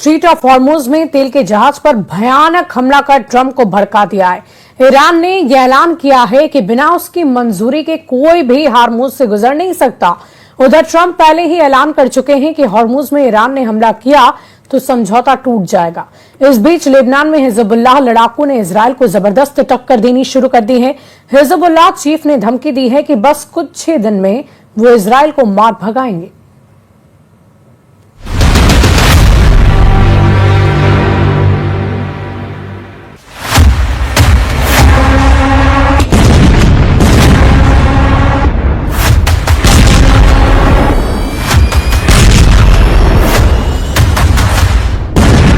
Street of Hormuz में तेल के जहाज पर भयानक हमला कर ट्रंप को भड़का दिया है। ईरान ने यह ऐलान किया है कि बिना उसकी मंजूरी के कोई भी हॉर्मुज से गुजर नहीं सकता। उधर ट्रंप पहले ही ऐलान कर चुके हैं कि हॉर्मुज में ईरान ने हमला किया तो समझौता टूट जाएगा। इस बीच लेबनान में हिजबुल्लाह लड़ाकों ने इजरायल को जबरदस्त टक्कर देनी शुरू कर दी है। हिजबुल्लाह चीफ ने धमकी दी है कि बस कुछ ही दिन में वो इजरायल को मार भगाएंगे।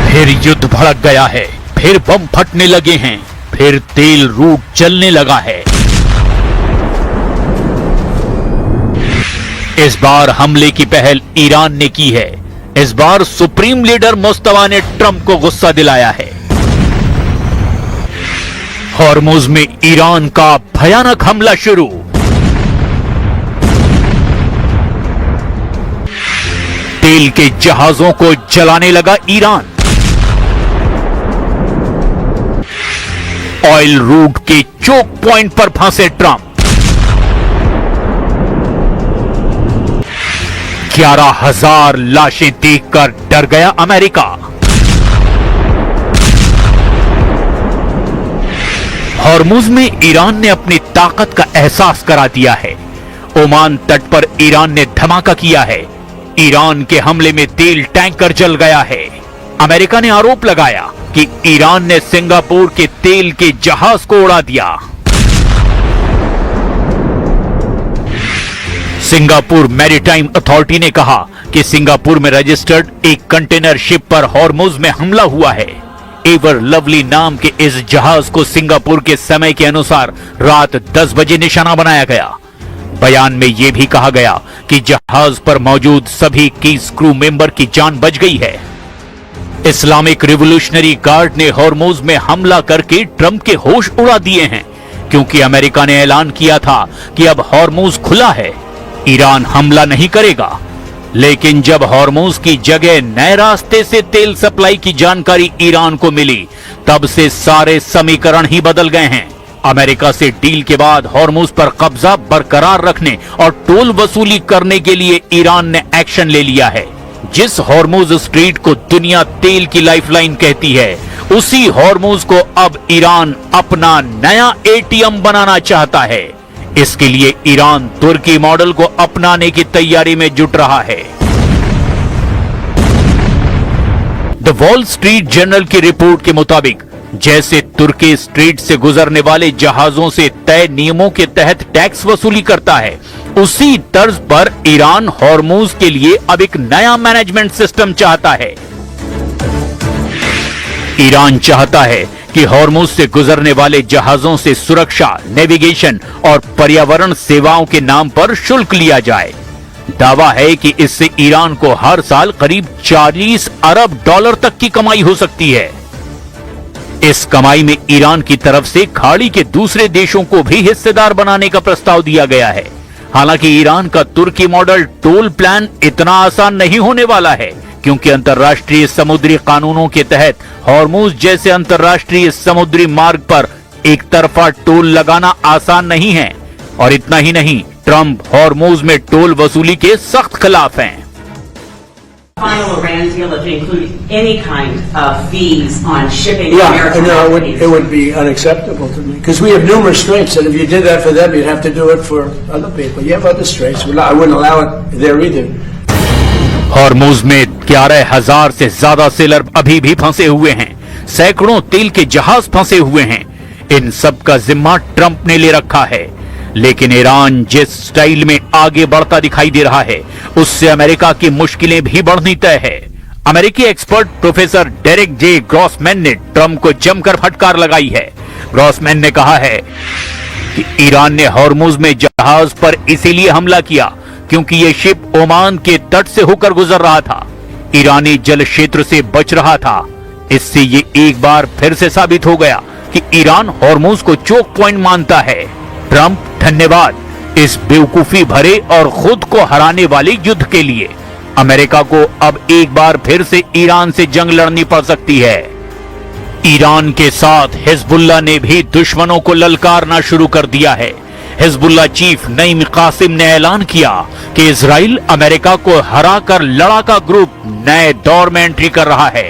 फिर युद्ध भड़क गया है, फिर बम फटने लगे हैं, फिर तेल रूट चलने लगा है। इस बार हमले की पहल ईरान ने की है। इस बार सुप्रीम लीडर मुस्तफा ने ट्रंप को गुस्सा दिलाया है। हॉर्मुज में ईरान का भयानक हमला शुरू। तेल के जहाजों को जलाने लगा ईरान। ऑयल रूट के चोक पॉइंट पर फंसे ट्रंप। 11,000 लाशें देखकर डर गया अमेरिका। हॉर्मुज में ईरान ने अपनी ताकत का एहसास करा दिया है। ओमान तट पर ईरान ने धमाका किया है। ईरान के हमले में तेल टैंकर जल गया है। अमेरिका ने आरोप लगाया कि ईरान ने सिंगापुर के तेल के जहाज को उड़ा दिया। सिंगापुर मैरीटाइम अथॉरिटी ने कहा कि सिंगापुर में रजिस्टर्ड एक कंटेनर शिप पर हॉर्मुज में हमला हुआ है। एवर लवली नाम के इस जहाज को सिंगापुर के समय के अनुसार रात 10 बजे निशाना बनाया गया। बयान में यह भी कहा गया कि जहाज पर मौजूद सभी कीस क्रू मेंबर की जान बच गई है। इस्लामिक रिवोल्यूशनरी गार्ड ने हॉर्मुज में हमला करके ट्रंप के होश उड़ा दिए हैं, क्योंकि अमेरिका ने ऐलान किया था कि अब हॉर्मुज खुला है, ईरान हमला नहीं करेगा। लेकिन जब हॉर्मुज की जगह नए रास्ते से तेल सप्लाई की जानकारी ईरान को मिली, तब से सारे समीकरण ही बदल गए हैं। अमेरिका से डील के बाद हॉर्मुज पर कब्जा बरकरार रखने और टोल वसूली करने के लिए ईरान ने एक्शन ले लिया है। जिस हॉर्मुज स्ट्रीट को दुनिया तेल की लाइफलाइन कहती है, उसी हॉर्मुज को अब ईरान अपना नया एटीएम बनाना चाहता है। इसके लिए ईरान तुर्की मॉडल को अपनाने की तैयारी में जुट रहा है। द वॉल स्ट्रीट जर्नल की रिपोर्ट के मुताबिक जैसे तुर्की स्ट्रीट से गुजरने वाले जहाजों से तय नियमों के तहत टैक्स वसूली करता है, उसी तर्ज पर ईरान हॉर्मुज के लिए अब एक नया मैनेजमेंट सिस्टम चाहता है। ईरान चाहता है कि हॉर्मुज से गुजरने वाले जहाजों से सुरक्षा, नेविगेशन और पर्यावरण सेवाओं के नाम पर शुल्क लिया जाए। दावा है कि इससे ईरान को हर साल करीब 40 अरब डॉलर तक की कमाई हो सकती है। इस कमाई में ईरान की तरफ से खाड़ी के दूसरे देशों को भी हिस्सेदार बनाने का प्रस्ताव दिया गया है। हालांकि ईरान का तुर्की मॉडल टोल प्लान इतना आसान नहीं होने वाला है, क्योंकि अंतर्राष्ट्रीय समुद्री कानूनों के तहत हॉर्मुज जैसे अंतर्राष्ट्रीय समुद्री मार्ग पर एक तरफा टोल लगाना आसान नहीं है। और इतना ही नहीं, ट्रंप हॉर्मुज में टोल वसूली के सख्त खिलाफ हैं। Final Iran deal to include any kind of fees on shipping. Yeah, no, it would be unacceptable to me because we have numerous straits, and if you did that for them, you'd have to do it for other people. You have other straits. I wouldn't allow it there either. Hormuz में 11,000 से ज्यादा seller अभी भी फंसे हुए हैं। सैकड़ों तेल के जहाज फंसे हुए हैं। इन सब का जिम्मा ट्रंप ने ले रखा है। लेकिन ईरान जिस स्टाइल में आगे बढ़ता दिखाई दे रहा है, उससे अमेरिका की मुश्किलें भी बढ़नी तय है। अमेरिकी एक्सपर्ट प्रोफेसर डेरेक जे ग्रॉसमैन ने ट्रंप को जमकर फटकार लगाई है। ग्रॉसमैन ने कहा है कि ईरान ने हॉर्मुज में जहाज पर इसीलिए हमला किया क्योंकि यह शिप ओमान के तट से होकर गुजर रहा था, ईरानी जल क्षेत्र से बच रहा था। इससे ये एक बार फिर से साबित हो गया कि ईरान हॉर्मुज को चोक पॉइंट मानता है। ट्रंप, धन्यवाद इस बेवकूफी भरे और खुद को हराने वाले युद्ध के लिए। अमेरिका को अब एक बार फिर से ईरान से जंग लड़नी पड़ सकती है। ईरान के साथ हिजबुल्लाह ने भी दुश्मनों को ललकारना शुरू कर दिया है। हिजबुल्लाह चीफ नईम कासिम ने ऐलान किया कि इजराइल अमेरिका को हराकर लड़ाका ग्रुप नए दौर में एंट्री कर रहा है।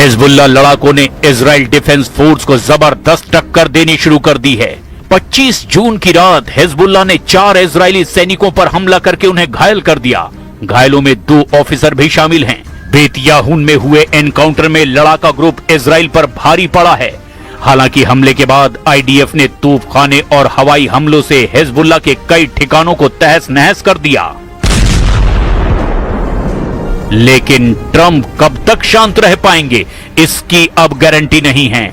हिजबुल्लाह लड़ाकों ने इजराइल डिफेंस फोर्स को जबरदस्त टक्कर देनी शुरू कर दी है। 25 जून की रात हिजबुल्लाह ने 4 इजरायली सैनिकों पर हमला करके उन्हें घायल कर दिया। घायलों में 2 ऑफिसर भी शामिल हैं। बेतयाहून में हुए एनकाउंटर में लड़ाका ग्रुप इजराइल पर भारी पड़ा है। हालांकि हमले के बाद आईडीएफ ने तूफखाने और हवाई हमलों से हिजबुल्लाह के कई ठिकानों को तहस नहस कर दिया। लेकिन ट्रंप कब तक शांत रह पाएंगे, इसकी अब गारंटी नहीं है।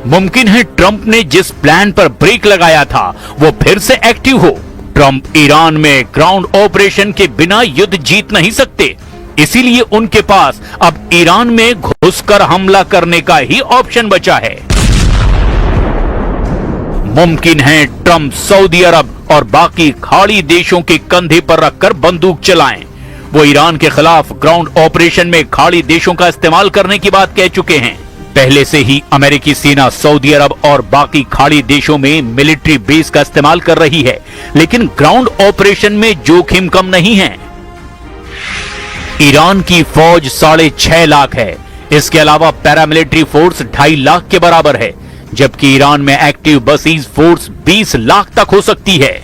मुमकिन है ट्रंप ने जिस प्लान पर ब्रेक लगाया था वो फिर से एक्टिव हो। ट्रंप ईरान में ग्राउंड ऑपरेशन के बिना युद्ध जीत नहीं सकते, इसीलिए उनके पास अब ईरान में घुसकर हमला करने का ही ऑप्शन बचा है। मुमकिन है ट्रंप सऊदी अरब और बाकी खाड़ी देशों के कंधे पर रखकर बंदूक चलाएं। वो ईरान के खिलाफ ग्राउंड ऑपरेशन में खाड़ी देशों का इस्तेमाल करने की बात कह चुके हैं। पहले से ही अमेरिकी सेना सऊदी अरब और बाकी खाड़ी देशों में मिलिट्री बेस का इस्तेमाल कर रही है, लेकिन ग्राउंड ऑपरेशन में जोखिम कम नहीं है। ईरान की फौज 6.5 लाख है। इसके अलावा पैरामिलिट्री फोर्स 2.5 लाख के बराबर है, जबकि ईरान में एक्टिव बसीज फोर्स 20 लाख तक हो सकती है।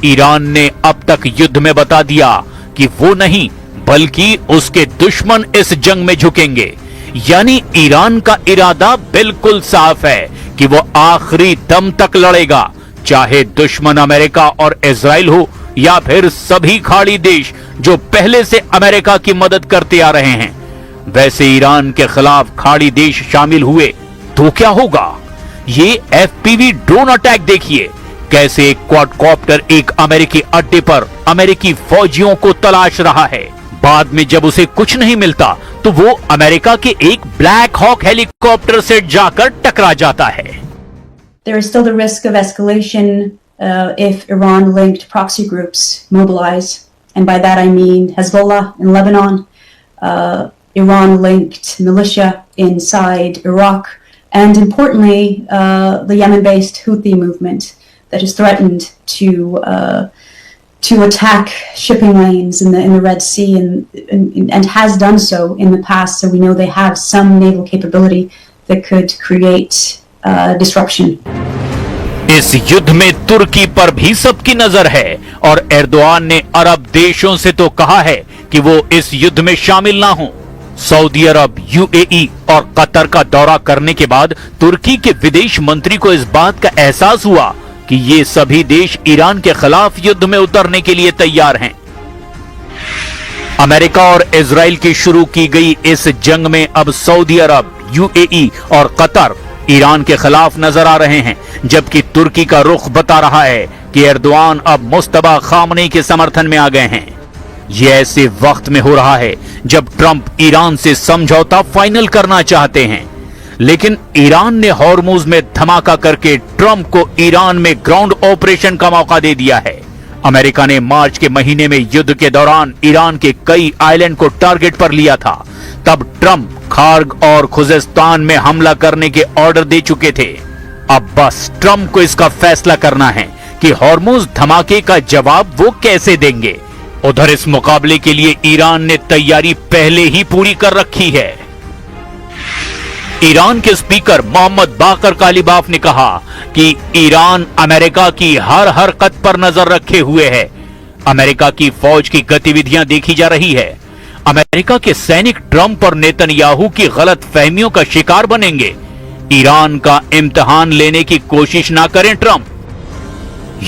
ईरान ने अब तक युद्ध में बता दिया कि वो नहीं बल्कि उसके दुश्मन इस जंग में झुकेंगे। यानी ईरान का इरादा बिल्कुल साफ है कि वो आखिरी दम तक लड़ेगा, चाहे दुश्मन अमेरिका और इजराइल हो या फिर सभी खाड़ी देश जो पहले से अमेरिका की मदद करते आ रहे हैं। वैसे ईरान के खिलाफ खाड़ी देश शामिल हुए तो क्या होगा? ये एफपीवी ड्रोन अटैक देखिए, कैसे एक क्वाडकॉप्टर एक अमेरिकी अड्डे पर अमेरिकी फौजियों को तलाश रहा है। बाद में जब उसे कुछ नहीं मिलता तो वो अमेरिका के एक ब्लैक हॉक हेलीकॉप्टर से जाकर टकरा जाता है। There is still the risk of escalation if Iran-linked proxy groups mobilize, and by that I mean Hezbollah in Lebanon, Iran-linked militia inside Iraq, and importantly, the Yemen-based Houthi movement that is threatened to attack shipping lanes in the Red Sea and has done so in the past. So we know they have some naval capability that could create disruption. इस युद्ध में तुर्की पर भी सबकी नजर है और Erdogan ने अरब देशों से तो कहा है कि वो इस युद्ध में शामिल ना हो। सऊदी अरब, यूएई और कतर का दौरा करने के बाद तुर्की के विदेश मंत्री को इस बात का एहसास हुआ कि ये सभी देश ईरान के खिलाफ युद्ध में उतरने के लिए तैयार हैं। अमेरिका और इजराइल की शुरू की गई इस जंग में अब सऊदी अरब, यूएई और कतर ईरान के खिलाफ नजर आ रहे हैं, जबकि तुर्की का रुख बता रहा है कि एर्दोआन अब मुस्तफा खामनेई के समर्थन में आ गए हैं। यह ऐसे वक्त में हो रहा है जब ट्रंप ईरान से समझौता फाइनल करना चाहते हैं, लेकिन ईरान ने हॉर्मुज में धमाका करके ट्रंप को ईरान में ग्राउंड ऑपरेशन का मौका दे दिया है। अमेरिका ने मार्च के महीने में युद्ध के दौरान ईरान के कई आइलैंड को टारगेट पर लिया था। तब ट्रंप खार्ग और खुजेस्तान में हमला करने के ऑर्डर दे चुके थे। अब बस ट्रंप को इसका फैसला करना है कि हॉर्मुज धमाके का जवाब वो कैसे देंगे। उधर इस मुकाबले के लिए ईरान ने तैयारी पहले ही पूरी कर रखी है। ईरान के स्पीकर मोहम्मद बाकर कालिबाफ ने कहा कि ईरान अमेरिका की हर हरकत पर नजर रखे हुए है। अमेरिका की फौज की गतिविधियां देखी जा रही है। अमेरिका के सैनिक ट्रंप और नेतन्याहू की गलत फहमियों का शिकार बनेंगे। ईरान का इम्तिहान लेने की कोशिश ना करें ट्रंप।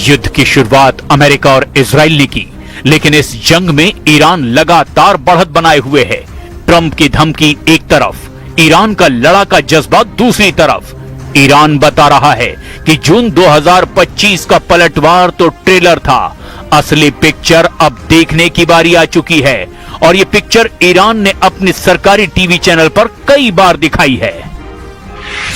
युद्ध की शुरुआत अमेरिका और इजराइल ने की, लेकिन इस जंग में ईरान लगातार बढ़त बनाए हुए है। ट्रंप की धमकी एक तरफ, ईरान का लड़ाका जज्बा दूसरी तरफ। ईरान बता रहा है कि जून 2025 का पलटवार तो ट्रेलर था, असली पिक्चर अब देखने की बारी आ चुकी है और ये पिक्चर ईरान ने अपने सरकारी टीवी चैनल पर कई बार दिखाई है।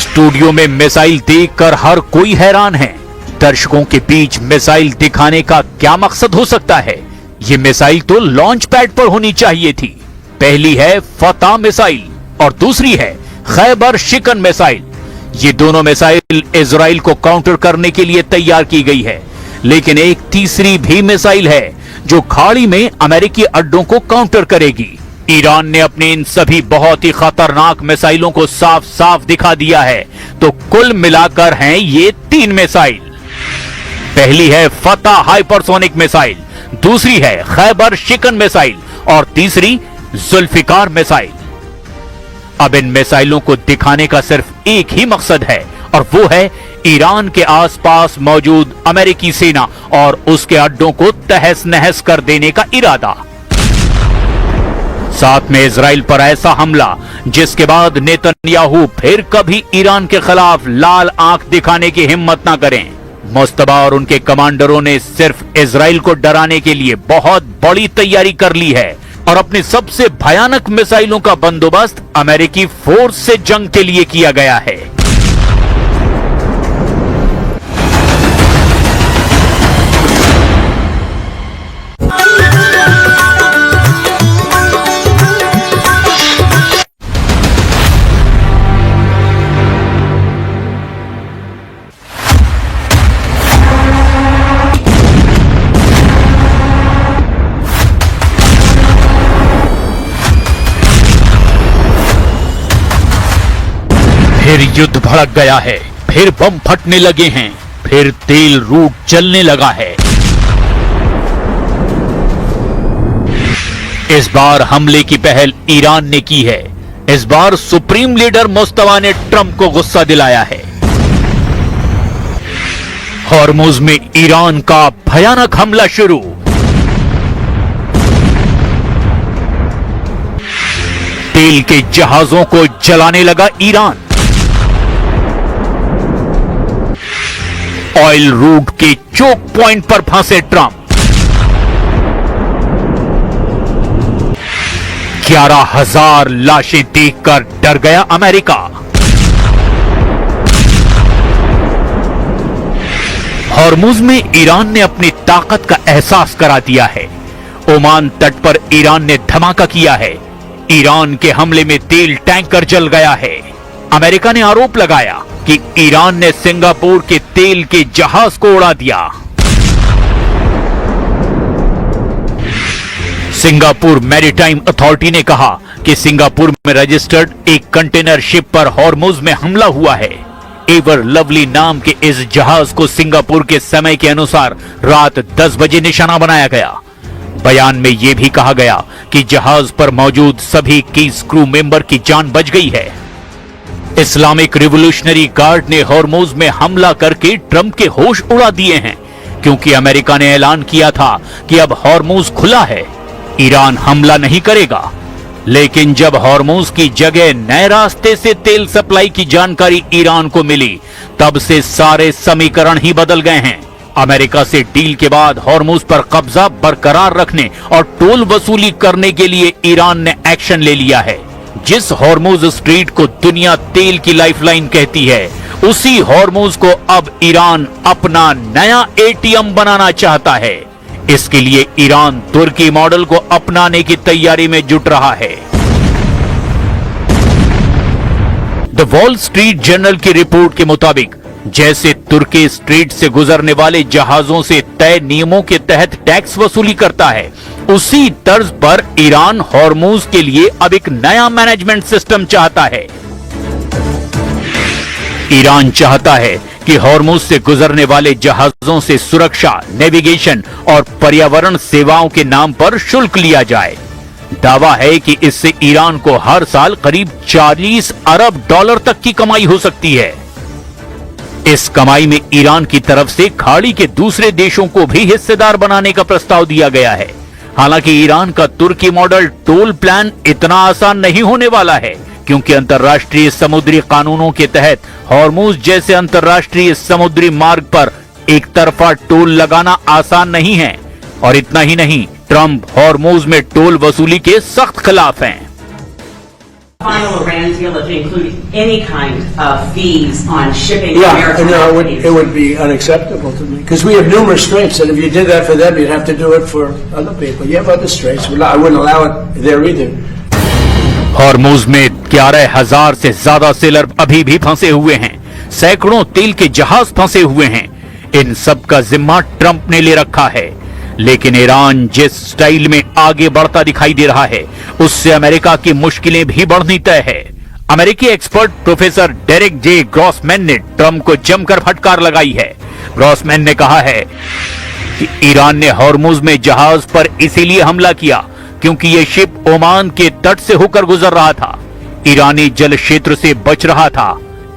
स्टूडियो में मिसाइल देखकर हर कोई हैरान है। दर्शकों के बीच मिसाइल दिखाने का क्या मकसद हो सकता है? ये मिसाइल तो लॉन्च पैड पर होनी चाहिए थी। पहली है फतह मिसाइल और दूसरी है खैबर शिकन मिसाइल। ये दोनों मिसाइल इजराइल को काउंटर करने के लिए तैयार की गई है, लेकिन एक तीसरी भी मिसाइल है जो खाड़ी में अमेरिकी अड्डों को काउंटर करेगी। ईरान ने अपने इन सभी बहुत ही खतरनाक मिसाइलों को साफ साफ दिखा दिया है, तो कुल मिलाकर हैं ये 3 मिसाइल। पहली है फतह हाइपरसोनिक मिसाइल, दूसरी है खैबर शिकन मिसाइल और तीसरी जुल्फिकार मिसाइल। अब इन मिसाइलों को दिखाने का सिर्फ एक ही मकसद है और वो है ईरान के आसपास मौजूद अमेरिकी सेना और उसके अड्डों को तहस नहस कर देने का इरादा। साथ में इजराइल पर ऐसा हमला जिसके बाद नेतन्याहू फिर कभी ईरान के खिलाफ लाल आंख दिखाने की हिम्मत ना करें। मुस्तबा और उनके कमांडरों ने सिर्फ इजराइल को डराने के लिए बहुत बड़ी तैयारी कर ली है और अपनी सबसे भयानक मिसाइलों का बंदोबस्त अमेरिकी फोर्स से जंग के लिए किया गया है। फिर युद्ध भड़क गया है, फिर बम फटने लगे हैं, फिर तेल रूट जलने लगा है। इस बार हमले की पहल ईरान ने की है। इस बार सुप्रीम लीडर मुस्तफा ने ट्रंप को गुस्सा दिलाया है। हॉर्मुज में ईरान का भयानक हमला शुरू। तेल के जहाजों को जलाने लगा ईरान। ऑयल रूट के चोक पॉइंट पर फंसे ट्रंप। 11,000 लाशें देखकर डर गया अमेरिका। हॉर्मुज में ईरान ने अपनी ताकत का एहसास करा दिया है। ओमान तट पर ईरान ने धमाका किया है। ईरान के हमले में तेल टैंकर जल गया है। अमेरिका ने आरोप लगाया कि ईरान ने सिंगापुर के तेल के जहाज को उड़ा दिया। सिंगापुर मैरीटाइम अथॉरिटी ने कहा कि सिंगापुर में रजिस्टर्ड एक कंटेनर शिप पर हॉर्मुज में हमला हुआ है। एवर लवली नाम के इस जहाज को सिंगापुर के समय के अनुसार रात 10 बजे निशाना बनाया गया। बयान में यह भी कहा गया कि जहाज पर मौजूद सभी 21 क्रू मेंबर की जान बच गई है। इस्लामिक रिवोल्यूशनरी गार्ड ने हॉर्मुज में हमला करके ट्रंप के होश उड़ा दिए हैं, क्योंकि अमेरिका ने ऐलान किया था कि अब हॉर्मुज खुला है, ईरान हमला नहीं करेगा। लेकिन जब हॉर्मुज की जगह नए रास्ते से तेल सप्लाई की जानकारी ईरान को मिली, तब से सारे समीकरण ही बदल गए हैं। अमेरिका से डील के बाद हॉर्मुज पर कब्जा बरकरार रखने और टोल वसूली करने के लिए ईरान ने एक्शन ले लिया है। जिस हॉर्मुज स्ट्रीट को दुनिया तेल की लाइफलाइन कहती है, उसी हॉर्मुज को अब ईरान अपना नया एटीएम बनाना चाहता है। इसके लिए ईरान तुर्की मॉडल को अपनाने की तैयारी में जुट रहा है। द वॉल स्ट्रीट जर्नल की रिपोर्ट के मुताबिक जैसे तुर्की स्ट्रीट से गुजरने वाले जहाजों से तय नियमों के तहत टैक्स वसूली करता है, उसी तर्ज पर ईरान हॉर्मुज के लिए अब एक नया मैनेजमेंट सिस्टम चाहता है। ईरान चाहता है कि हॉर्मुज से गुजरने वाले जहाजों से सुरक्षा, नेविगेशन और पर्यावरण सेवाओं के नाम पर शुल्क लिया जाए। दावा है कि इससे ईरान को हर साल करीब 40 अरब डॉलर तक की कमाई हो सकती है। इस कमाई में ईरान की तरफ से खाड़ी के दूसरे देशों को भी हिस्सेदार बनाने का प्रस्ताव दिया गया है। हालांकि ईरान का तुर्की मॉडल टोल प्लान इतना आसान नहीं होने वाला है, क्योंकि अंतर्राष्ट्रीय समुद्री कानूनों के तहत हॉर्मुज जैसे अंतर्राष्ट्रीय समुद्री मार्ग पर एक तरफा टोल लगाना आसान नहीं है। और इतना ही नहीं, ट्रंप हॉर्मुज में टोल वसूली के सख्त खिलाफ हैं। Final Iran deal to include any kind of fees on shipping Yeah, maritime no, activities. it would be unacceptable to me, because we have numerous straits, and if you did that for them, you'd have to do it for other people. You have other straits. I wouldn't allow it there either. Hormuz में 11,000 से ज्यादा seller अभी भी फंसे हुए हैं। सैकड़ों तेल के जहाज फंसे हुए हैं। इन सब का जिम्मा ट्रंप ने ले रखा है। लेकिन ईरान जिस स्टाइल में आगे बढ़ता दिखाई दे रहा है, उससे अमेरिका की मुश्किलें भी बढ़नी तय है। अमेरिकी एक्सपर्ट प्रोफेसर डेरेक जे ग्रॉसमैन ने ट्रंप को जमकर फटकार लगाई है। ग्रॉसमैन ने कहा है कि ईरान ने हॉर्मुज में जहाज पर इसीलिए हमला किया क्योंकि यह शिप ओमान के तट से होकर गुजर रहा था, ईरानी जल क्षेत्र से बच रहा था।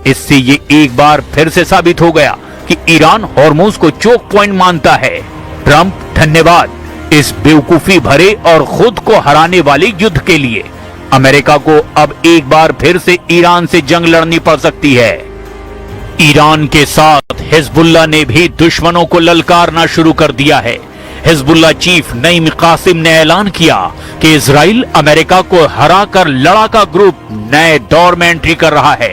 इससे ये एक बार फिर से साबित हो गया कि ईरान हॉर्मुज को चोक पॉइंट मानता है। ट्रंप, धन्यवाद इस बेवकूफी भरे और खुद को हराने वाले युद्ध के लिए। अमेरिका को अब एक बार फिर से ईरान से जंग लड़नी पड़ सकती है। ईरान के साथ हिजबुल्लाह ने भी दुश्मनों को ललकारना शुरू कर दिया है। हिजबुल्लाह चीफ नईम कासिम ने ऐलान किया कि इजराइल अमेरिका को हराकर लड़ाका ग्रुप नए दौर में एंट्री कर रहा है।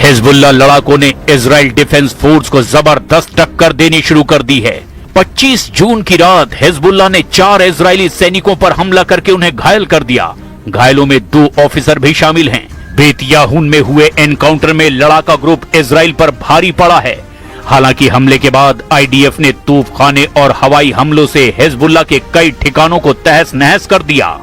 हिजबुल्लाह लड़ाकों ने इजराइल डिफेंस फोर्स को जबरदस्त टक्कर देनी शुरू कर दी है। 25 जून की रात हिजबुल्लाह ने 4 इजरायली सैनिकों पर हमला करके उन्हें घायल कर दिया। घायलों में 2 ऑफिसर भी शामिल हैं। बेतियाहून में हुए एनकाउंटर में लड़ाका ग्रुप इजराइल पर भारी पड़ा है। हालांकि हमले के बाद आईडीएफ ने तूफखाने और हवाई हमलों से हिजबुल्लाह के कई ठिकानों को तहस नहस कर दिया।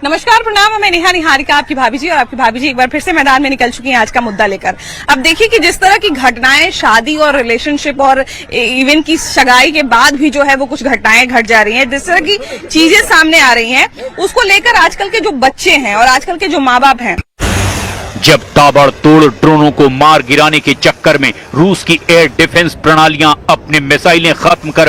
नमस्कार, प्रणाम। मैं नेहा निहारिका, आपकी भाभी जी, और आपकी भाभी जी एक बार फिर से मैदान में निकल चुकी हैं आज का मुद्दा लेकर। अब देखिए कि जिस तरह की घटनाएं शादी और रिलेशनशिप और इवन की सगाई के बाद भी जो है वो कुछ घटनाएं घट जा रही हैं, जिस तरह की चीजें सामने आ रही हैं, उसको लेकर आजकल के जो बच्चे हैं और आजकल के जो माँ बाप हैं, जब ताबड़तोड़ ड्रोनों को मार गिराने के चक्कर में रूस की एयर डिफेंस प्रणालियां अपने मिसाइलें खत्म कर